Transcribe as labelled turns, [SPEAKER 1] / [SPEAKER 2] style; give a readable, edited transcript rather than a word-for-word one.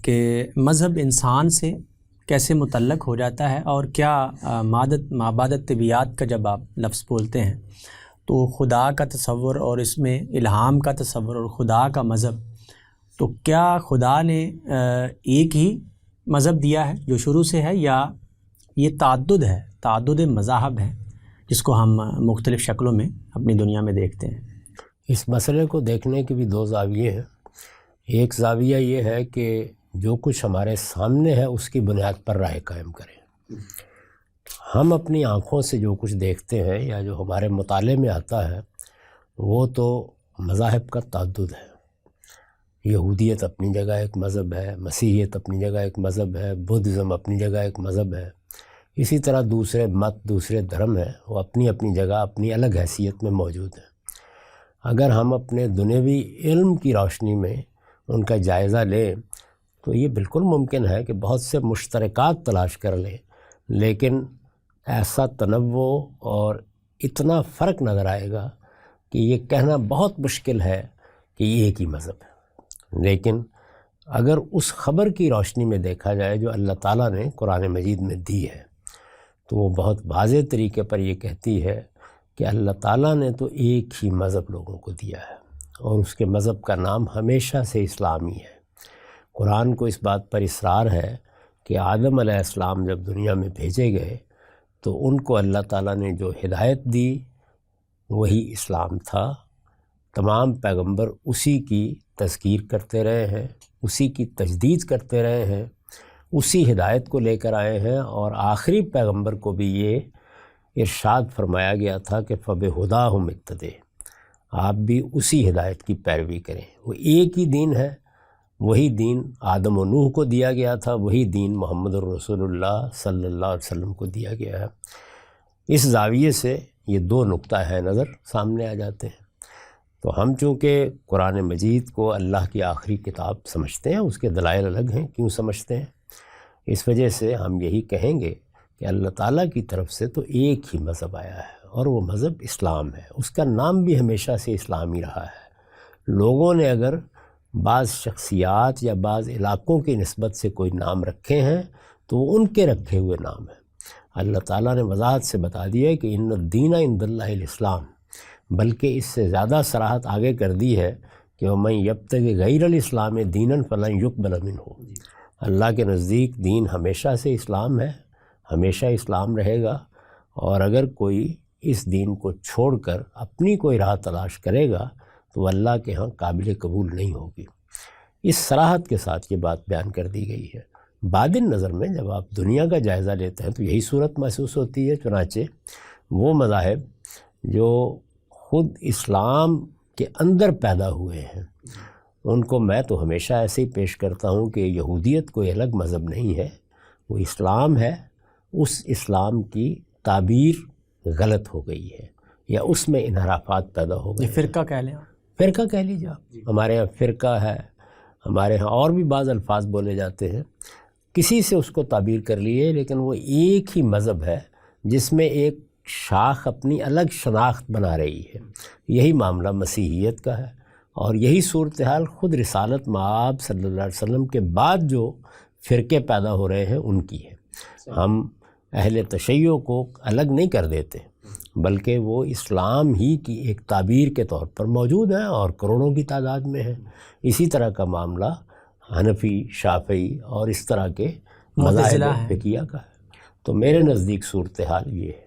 [SPEAKER 1] کہ مذہب انسان سے کیسے متعلق ہو جاتا ہے، اور کیا مابعدت طبیعیات کا جب آپ لفظ بولتے ہیں تو خدا کا تصور اور اس میں الہام کا تصور اور خدا کا مذہب، تو کیا خدا نے ایک ہی مذہب دیا ہے جو شروع سے ہے، یا یہ تعدد مذاہب ہے جس کو ہم مختلف شکلوں میں اپنی دنیا میں دیکھتے ہیں؟
[SPEAKER 2] اس مسئلے کو دیکھنے کے بھی دو زاویے ہیں۔ ایک زاویہ یہ ہے کہ جو کچھ ہمارے سامنے ہے اس کی بنیاد پر رائے قائم کریں۔ ہم اپنی آنکھوں سے جو کچھ دیکھتے ہیں یا جو ہمارے مطالعے میں آتا ہے وہ تو مذاہب کا تعدد ہے۔ یہودیت اپنی جگہ ایک مذہب ہے، مسیحیت اپنی جگہ ایک مذہب ہے، بدھزم اپنی جگہ ایک مذہب ہے، اسی طرح دوسرے مت، دوسرے دھرم ہیں، وہ اپنی اپنی جگہ اپنی الگ حیثیت میں موجود ہیں۔ اگر ہم اپنے دنیوی علم کی روشنی میں ان کا جائزہ لیں تو یہ بالکل ممکن ہے کہ بہت سے مشترکات تلاش کر لیں، لیکن ایسا تنوع اور اتنا فرق نظر آئے گا کہ یہ کہنا بہت مشکل ہے کہ یہ ایک ہی مذہب ہے۔ لیکن اگر اس خبر کی روشنی میں دیکھا جائے جو اللہ تعالیٰ نے قرآن مجید میں دی ہے تو وہ بہت واضح طریقے پر یہ کہتی ہے کہ اللہ تعالیٰ نے تو ایک ہی مذہب لوگوں کو دیا ہے، اور اس کے مذہب کا نام ہمیشہ سے اسلام ہی ہے۔ قرآن کو اس بات پر اصرار ہے کہ آدم علیہ السلام جب دنیا میں بھیجے گئے تو ان کو اللہ تعالیٰ نے جو ہدایت دی وہی اسلام تھا۔ تمام پیغمبر اسی کی تذکیر کرتے رہے ہیں، اسی کی تجدید کرتے رہے ہیں، اسی ہدایت کو لے کر آئے ہیں، اور آخری پیغمبر کو بھی یہ ارشاد فرمایا گیا تھا کہ فَبِهُدَاهُمْ اقتدوا، آپ بھی اسی ہدایت کی پیروی کریں۔ وہ ایک ہی دین ہے، وہی دین آدم و نوح کو دیا گیا تھا، وہی دین محمد الرسول اللہ صلی اللہ علیہ وسلم کو دیا گیا ہے۔ اس زاویے سے یہ دو نقطہ ہے نظر سامنے آ جاتے ہیں۔ تو ہم چونکہ قرآن مجید کو اللہ کی آخری کتاب سمجھتے ہیں، اس کے دلائل الگ ہیں کیوں سمجھتے ہیں، اس وجہ سے ہم یہی کہیں گے کہ اللہ تعالیٰ کی طرف سے تو ایک ہی مذہب آیا ہے، اور وہ مذہب اسلام ہے۔ اس کا نام بھی ہمیشہ سے اسلام ہی رہا ہے۔ لوگوں نے اگر بعض شخصیات یا بعض علاقوں کی نسبت سے کوئی نام رکھے ہیں تو وہ ان کے رکھے ہوئے نام ہیں۔ اللہ تعالیٰ نے وضاحت سے بتا دیا ہے کہ ان الدین عند اللہ الاسلام، بلکہ اس سے زیادہ صراحت آگے کر دی ہے کہ وَمَن يَبْتَغِ غَيْرَ الْإِسْلَامِ دِينًا فَلَن يُقْبَلَ مِنْهُ، اللہ کے نزدیک دین ہمیشہ سے اسلام ہے، ہمیشہ اسلام رہے گا، اور اگر کوئی اس دین کو چھوڑ کر اپنی کوئی راہ تلاش کرے گا تو وہ اللہ کے ہاں قابل قبول نہیں ہوگی۔ اس صراحت کے ساتھ یہ بات بیان کر دی گئی ہے۔ بعدٍ نظر میں جب آپ دنیا کا جائزہ لیتے ہیں تو یہی صورت محسوس ہوتی ہے۔ چنانچہ وہ مذاہب جو خود اسلام کے اندر پیدا ہوئے ہیں ان کو میں تو ہمیشہ ایسے ہی پیش کرتا ہوں کہ یہودیت کوئی الگ مذہب نہیں ہے، وہ اسلام ہے۔ اس اسلام کی تعبیر غلط ہو گئی ہے یا اس میں انحرافات پیدا ہو گئے۔
[SPEAKER 1] فرقہ کہہ لیں،
[SPEAKER 2] فرقہ کہہ لیجیے آپ، ہمارے یہاں فرقہ ہے، ہمارے ہاں اور بھی بعض الفاظ بولے جاتے ہیں، کسی سے اس کو تعبیر کر لیے، لیکن وہ ایک ہی مذہب ہے جس میں ایک شاخ اپنی الگ شناخت بنا رہی ہے۔ یہی معاملہ مسیحیت کا ہے، اور یہی صورتحال خود رسالت مآب صلی اللہ علیہ وسلم کے بعد جو فرقے پیدا ہو رہے ہیں ان کی ہے۔ ہم اہل تشیع کو الگ نہیں کر دیتے، بلکہ وہ اسلام ہی کی ایک تعبیر کے طور پر موجود ہیں اور کروڑوں کی تعداد میں ہیں۔ اسی طرح کا معاملہ حنفی، شافعی اور اس طرح کے مذاہب فقہیہ کا ہے۔ تو میرے نزدیک صورتحال یہ ہے۔